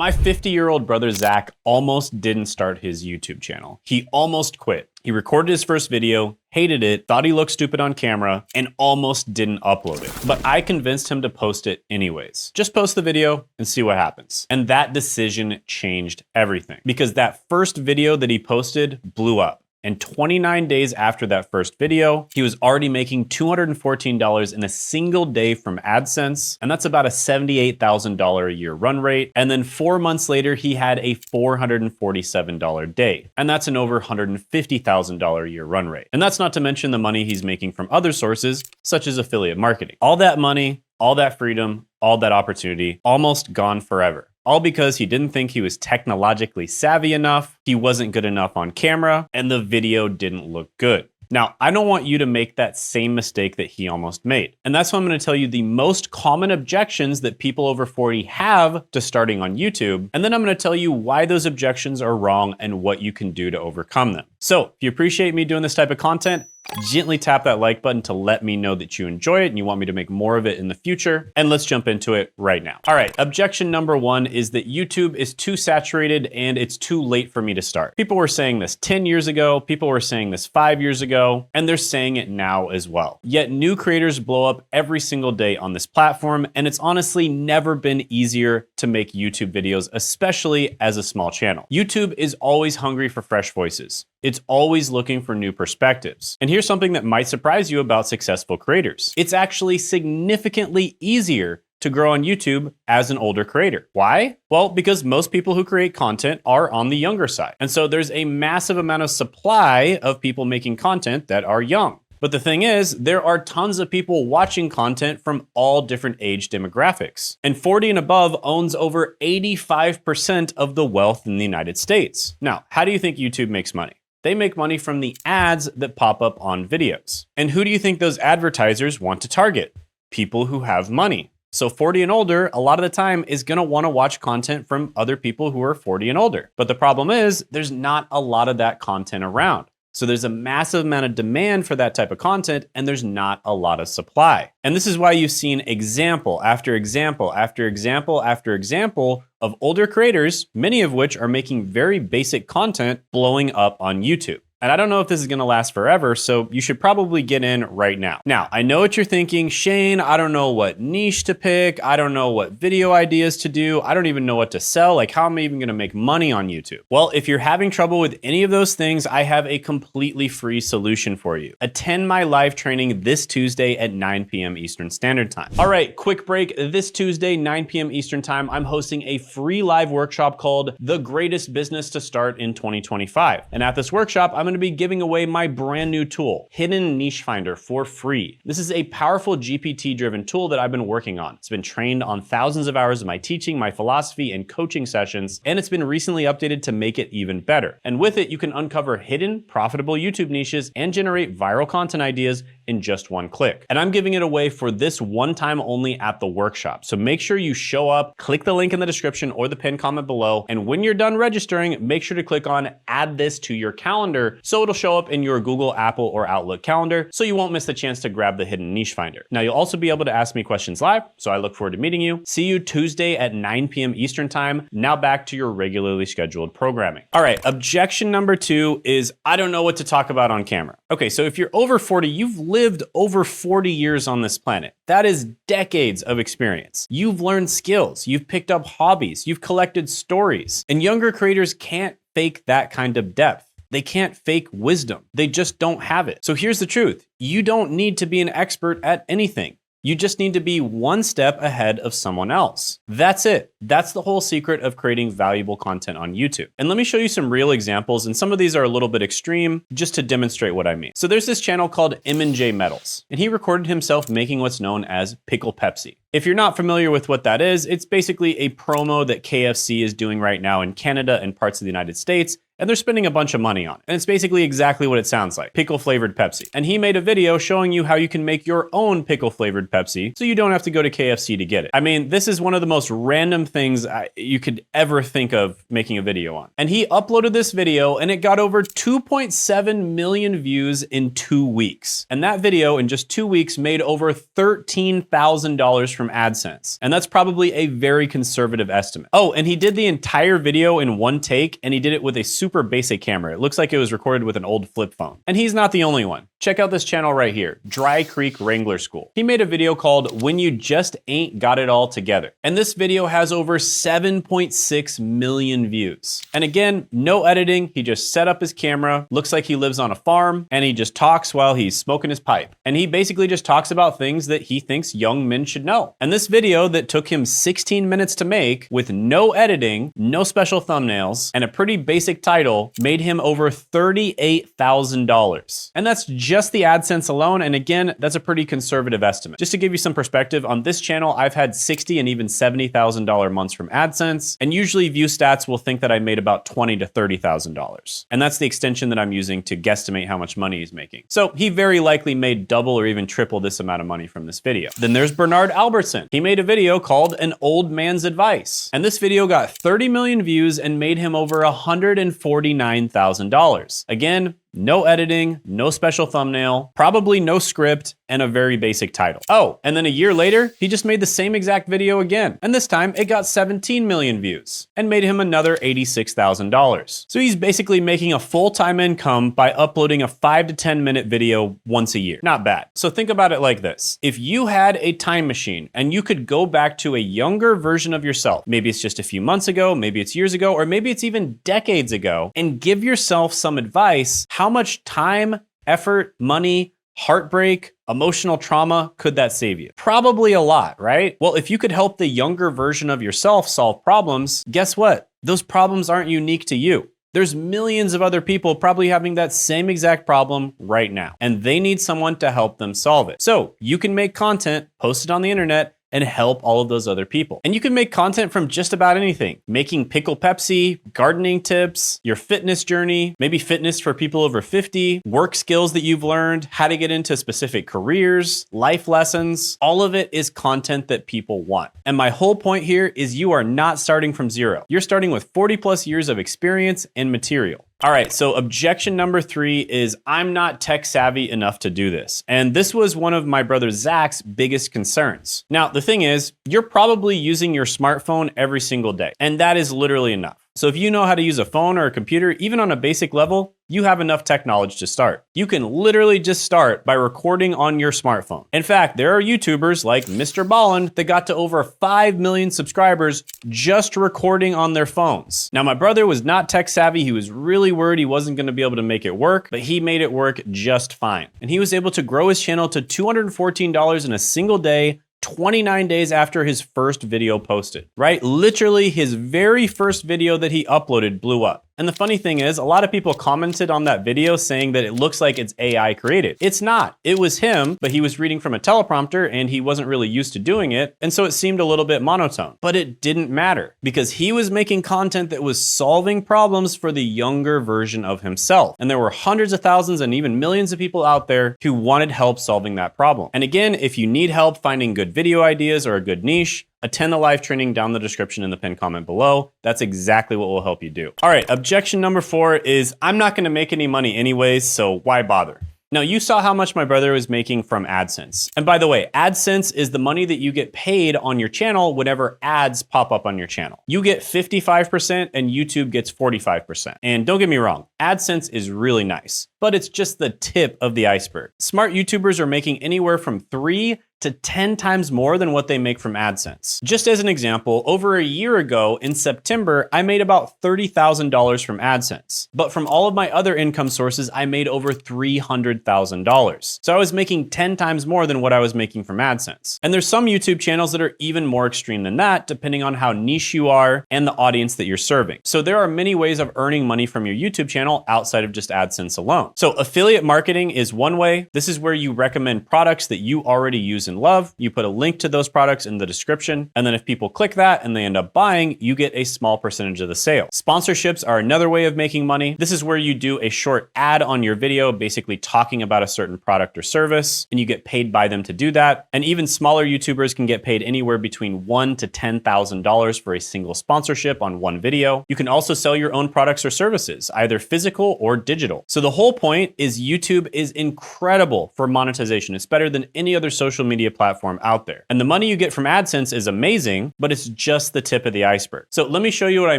My 50-year-old brother Zach almost didn't start his YouTube channel. He almost quit. He recorded his first video, hated it, thought he looked stupid on camera, and almost didn't upload it. But I convinced him to post it anyways. Just post the video and see what happens. And that decision changed everything, because that first video that he posted blew up. And 29 days after that first video, he was already making $214 in a single day from AdSense. And that's about a $78,000 a year run rate. And then 4 months later, he had a $447 day. And that's an over $150,000 a year run rate. And that's not to mention the money he's making from other sources, such as affiliate marketing. All that money, all that freedom, all that opportunity, almost gone forever. All because he didn't think he was technologically savvy enough, he wasn't good enough on camera, and the video didn't look good. Now, I don't want you to make that same mistake that he almost made. And that's why I'm gonna tell you the most common objections that people over 40 have to starting on YouTube. And then I'm gonna tell you why those objections are wrong and what you can do to overcome them. So if you appreciate me doing this type of content, gently tap that like button to let me know that you enjoy it and you want me to make more of it in the future. And let's jump into it right now. All right, objection number one is that YouTube is too saturated and it's too late for me to start. People were saying this 10 years ago, people were saying this 5 years ago, and they're saying it now as well. Yet new creators blow up every single day on this platform, and it's honestly never been easier to make YouTube videos, especially as a small channel. YouTube is always hungry for fresh voices. It's always looking for new perspectives. And here's something that might surprise you about successful creators. It's actually significantly easier to grow on YouTube as an older creator. Why? Well, because most people who create content are on the younger side. And so there's a massive amount of supply of people making content that are young. But the thing is, there are tons of people watching content from all different age demographics. And 40 and above owns over 85% of the wealth in the United States. Now, how do you think YouTube makes money? They make money from the ads that pop up on videos. And who do you think those advertisers want to target? People who have money. So 40 and older, a lot of the time, is gonna wanna watch content from other people who are 40 and older. But the problem is, there's not a lot of that content around. So there's a massive amount of demand for that type of content, and there's not a lot of supply. And this is why you've seen example after example after example after example of older creators, many of which are making very basic content, blowing up on YouTube. And I don't know if this is gonna last forever, so you should probably get in right now. Now, I know what you're thinking, Shane, I don't know what niche to pick. I don't know what video ideas to do. I don't even know what to sell. Like, how am I even gonna make money on YouTube? Well, if you're having trouble with any of those things, I have a completely free solution for you. Attend my live training this Tuesday at 9 p.m. Eastern Standard Time. All right, quick break. This Tuesday, 9 p.m. Eastern Time, I'm hosting a free live workshop called The Greatest Business to Start in 2025. And at this workshop, I'm gonna be giving away my brand new tool, Hidden Niche Finder, for free. This is a powerful GPT-driven tool that I've been working on. It's been trained on thousands of hours of my teaching, my philosophy, and coaching sessions, and it's been recently updated to make it even better. And with it, you can uncover hidden, profitable YouTube niches and generate viral content ideas in just one click. And I'm giving it away for this one time only at the workshop. So make sure you show up, click the link in the description or the pinned comment below. And when you're done registering, make sure to click on add this to your calendar so it'll show up in your Google, Apple, or Outlook calendar so you won't miss the chance to grab the Hidden Niche Finder. Now, you'll also be able to ask me questions live, so I look forward to meeting you. See you Tuesday at 9 p.m. Eastern Time. Now back to your regularly scheduled programming. All right, objection number two is I don't know what to talk about on camera. Okay, so if you're over 40, you've lived over 40 years on this planet. That is decades of experience. You've learned skills, you've picked up hobbies, you've collected stories, and younger creators can't fake that kind of depth. They can't fake wisdom. They just don't have it. So here's the truth. You don't need to be an expert at anything. You just need to be one step ahead of someone else. That's it. That's the whole secret of creating valuable content on YouTube. And let me show you some real examples, and some of these are a little bit extreme, just to demonstrate what I mean. So there's this channel called M&J Metals, and he recorded himself making what's known as Pickle Pepsi. If you're not familiar with what that is, it's basically a promo that KFC is doing right now in Canada and parts of the United States. and they're spending a bunch of money on it. And it's basically exactly what it sounds like, pickle flavored Pepsi. And he made a video showing you how you can make your own pickle flavored Pepsi so you don't have to go to KFC to get it. I mean, this is one of the most random things you could ever think of making a video on. And he uploaded this video and it got over 2.7 million views in 2 weeks. And that video in just 2 weeks made over $13,000 from AdSense. And that's probably a very conservative estimate. Oh, and he did the entire video in one take, and he did it with a super basic camera. It looks like it was recorded with an old flip phone. And he's not the only one. Check out this channel right here, Dry Creek Wrangler School. He made a video called When You Just Ain't Got It All Together. And this video has over 7.6 million views. And again, no editing. He just set up his camera, looks like he lives on a farm, and he just talks while he's smoking his pipe. And he basically just talks about things that he thinks young men should know. And this video that took him 16 minutes to make with no editing, no special thumbnails, and a pretty basic title made him over $38,000. And that's just the AdSense alone. And again, that's a pretty conservative estimate. Just to give you some perspective, on this channel, I've had $60,000 and even $70,000 months from AdSense. And usually ViewStats will think that I made about $20,000 to $30,000. And that's the extension that I'm using to guesstimate how much money he's making. So he very likely made double or even triple this amount of money from this video. Then there's Bernard Albertson. He made a video called An Old Man's Advice. And this video got 30 million views and made him over $149,000. Again, no editing, no special thumbnail, probably no script, and a very basic title. Oh, and then a year later, he just made the same exact video again. And this time it got 17 million views and made him another $86,000. So he's basically making a full-time income by uploading a 5 to 10 minute video once a year. Not bad. So think about it like this. If you had a time machine and you could go back to a younger version of yourself, maybe it's just a few months ago, maybe it's years ago, or maybe it's even decades ago, and give yourself some advice, how much time, effort, money, heartbreak, emotional trauma could that save you? Probably a lot, right? Well, if you could help the younger version of yourself solve problems, guess what? Those problems aren't unique to you. There's millions of other people probably having that same exact problem right now, and they need someone to help them solve it. So you can make content, post it on the internet, and help all of those other people. And you can make content from just about anything. Making pickle Pepsi, gardening tips, your fitness journey, maybe fitness for people over 50, work skills that you've learned, how to get into specific careers, life lessons. All of it is content that people want. And my whole point here is you are not starting from zero. You're starting with 40 plus years of experience and material. All right, so objection number 3 is I'm not tech savvy enough to do this. And this was one of my brother Zach's biggest concerns. Now, the thing is, you're probably using your smartphone every single day, and that is literally enough. So if you know how to use a phone or a computer, even on a basic level, you have enough tech knowledge to start. You can literally just start by recording on your smartphone. In fact, there are YouTubers like Mr. Bolland that got to over 5 million subscribers just recording on their phones. Now, my brother was not tech savvy. He was really worried he wasn't going to be able to make it work, but he made it work just fine. And he was able to grow his channel to $214 in a single day, 29 days after his first video posted, right? Literally his very first video that he uploaded blew up. And the funny thing is, a lot of people commented on that video saying that it looks like it's AI created. It's not. It was him, but he was reading from a teleprompter and he wasn't really used to doing it. And so it seemed a little bit monotone, but it didn't matter because he was making content that was solving problems for the younger version of himself. And there were hundreds of thousands and even millions of people out there who wanted help solving that problem. And again, if you need help finding good video ideas or a good niche, attend the live training down in the description in the pinned comment below. That's exactly what will help you do. All right, objection number 4 is I'm not gonna make any money anyways, so why bother? Now, you saw how much my brother was making from AdSense. And by the way, AdSense is the money that you get paid on your channel whenever ads pop up on your channel. You get 55% and YouTube gets 45%. And don't get me wrong, AdSense is really nice, but it's just the tip of the iceberg. Smart YouTubers are making anywhere from 3 to 10 times more than what they make from AdSense. Just as an example, over a year ago in September, I made about $30,000 from AdSense. But from all of my other income sources, I made over $300,000. So I was making 10 times more than what I was making from AdSense. And there's some YouTube channels that are even more extreme than that, depending on how niche you are and the audience that you're serving. So there are many ways of earning money from your YouTube channel outside of just AdSense alone. So affiliate marketing is one way. This is where you recommend products that you already use use and love. You put a link to those products in the description. And then if people click that and they end up buying, you get a small percentage of the sale. Sponsorships are another way of making money. This is where you do a short ad on your video, basically talking about a certain product or service, and you get paid by them to do that. And even smaller YouTubers can get paid anywhere between $1,000 to $10,000 for a single sponsorship on one video. You can also sell your own products or services, either physical or digital. So the whole point is YouTube is incredible for monetization. It's better than any other social media platform out there. And the money you get from AdSense is amazing, but it's just the tip of the iceberg. So let me show you what I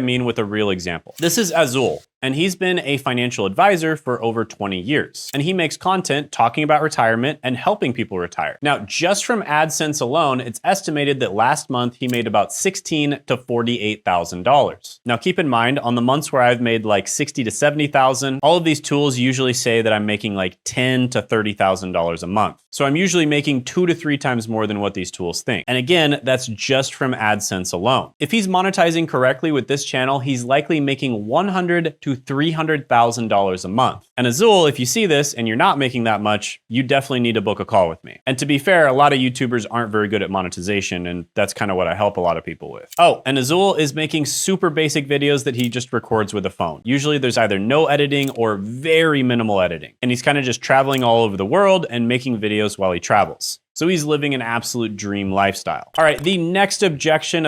mean with a real example. This is Azul, and he's been a financial advisor for over 20 years. And he makes content talking about retirement and helping people retire. Now, just from AdSense alone, it's estimated that last month he made about $16,000 to $48,000. Now, keep in mind, on the months where I've made like $60,000 to $70,000, all of these tools usually say that I'm making like $10,000 to $30,000 a month. So I'm usually making 2 to 3 times more than what these tools think. And again, that's just from AdSense alone. If he's monetizing correctly with this channel, he's likely making $100,000 to $300,000 a month. And Azul, if you see this and you're not making that much, you definitely need to book a call with me. And to be fair, a lot of YouTubers aren't very good at monetization, and that's kind of what I help a lot of people with. Oh, and Azul is making super basic videos that he just records with a phone. Usually there's either no editing or very minimal editing. And he's kind of just traveling all over the world and making videos while he travels. So he's living an absolute dream lifestyle. All right, the next objection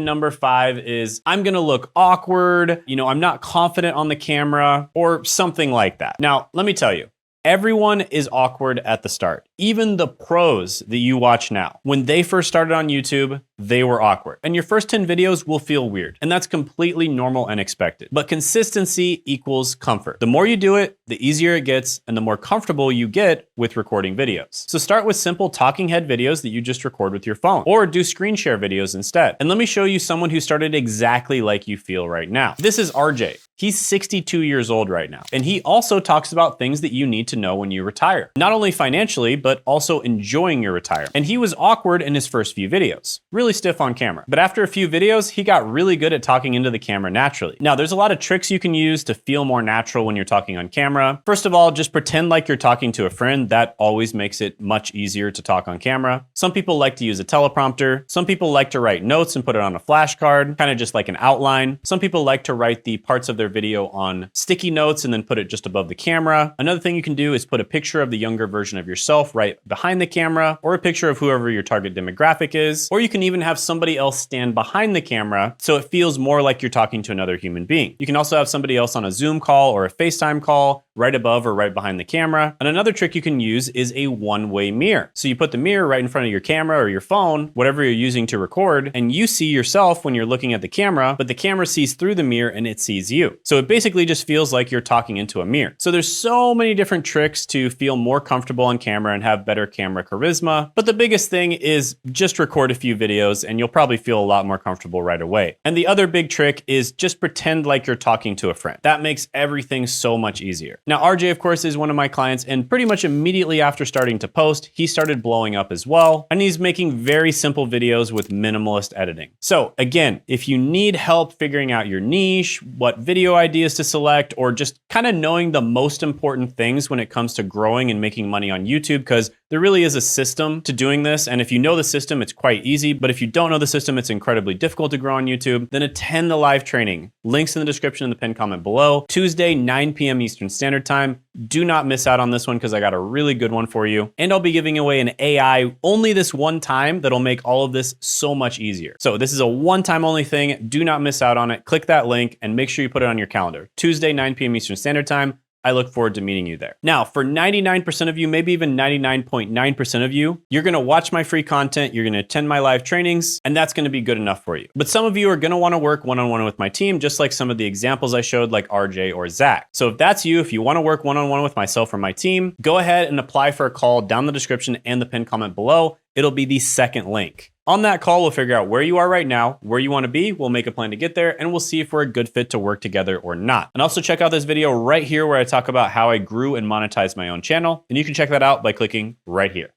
number 5 is I'm gonna look awkward, I'm not confident on the camera, or something like that. Now, let me tell you, everyone is awkward at the start. Even the pros that you watch now, when they first started on YouTube, they were awkward. And your first 10 videos will feel weird. And that's completely normal and expected. But consistency equals comfort. The more you do it, the easier it gets and the more comfortable you get with recording videos. So start with simple talking head videos that you just record with your phone, or do screen share videos instead. And let me show you someone who started exactly like you feel right now. This is RJ. He's 62 years old right now. And he also talks about things that you need to know when you retire. Not only financially, but also enjoying your retirement. And he was awkward in his first few videos. Really stiff on camera. But after a few videos, he got really good at talking into the camera naturally. Now, there's a lot of tricks you can use to feel more natural when you're talking on camera. First of all, just pretend like you're talking to a friend. That always makes it much easier to talk on camera. Some people like to use a teleprompter. Some people like to write notes and put it on a flashcard, kind of just like an outline. Some people like to write the parts of their video on sticky notes and then put it just above the camera. Another thing you can do is put a picture of the younger version of yourself right behind the camera, or a picture of whoever your target demographic is. Or you can even have somebody else stand behind the camera so it feels more like you're talking to another human being. You can also have somebody else on a Zoom call or a FaceTime call right above or right behind the camera. And another trick you can use is a one-way mirror. So you put the mirror right in front of your camera or your phone, whatever you're using to record, and you see yourself when you're looking at the camera, but the camera sees through the mirror and it sees you. So it basically just feels like you're talking into a mirror. So there's so many different tricks to feel more comfortable on camera and have better camera charisma. But the biggest thing is just record a few videos and you'll probably feel a lot more comfortable right away. And the other big trick is just pretend like you're talking to a friend. That makes everything so much easier. Now, RJ, of course, is one of my clients, and pretty much immediately after starting to post, he started blowing up as well. And he's making very simple videos with minimalist editing. So again, if you need help figuring out your niche, what video ideas to select, or just kind of knowing the most important things when it comes to growing and making money on YouTube, because there really is a system to doing this. And if you know the system, it's quite easy. But if you don't know the system, it's incredibly difficult to grow on YouTube. Then attend the live training. Links in the description in the pinned comment below. Tuesday, 9 p.m. Eastern Standard Time. Do not miss out on this one because I got a really good one for you. And I'll be giving away an AI only this one time that'll make all of this so much easier. So this is a one-time only thing. Do not miss out on it. Click that link and make sure you put it on your calendar. Tuesday, 9 p.m. Eastern Standard Time. I look forward to meeting you there. Now, for 99% of you, maybe even 99.9% of you, you're gonna watch my free content, you're gonna attend my live trainings, and that's gonna be good enough for you. But some of you are gonna wanna work one-on-one with my team, just like some of the examples I showed, like RJ or Zach. So if that's you, if you wanna work one-on-one with myself or my team, go ahead and apply for a call down the description and the pinned comment below. It'll be the second link. On that call, we'll figure out where you are right now, where you want to be, we'll make a plan to get there, and we'll see if we're a good fit to work together or not. And also check out this video right here where I talk about how I grew and monetized my own channel, and you can check that out by clicking right here.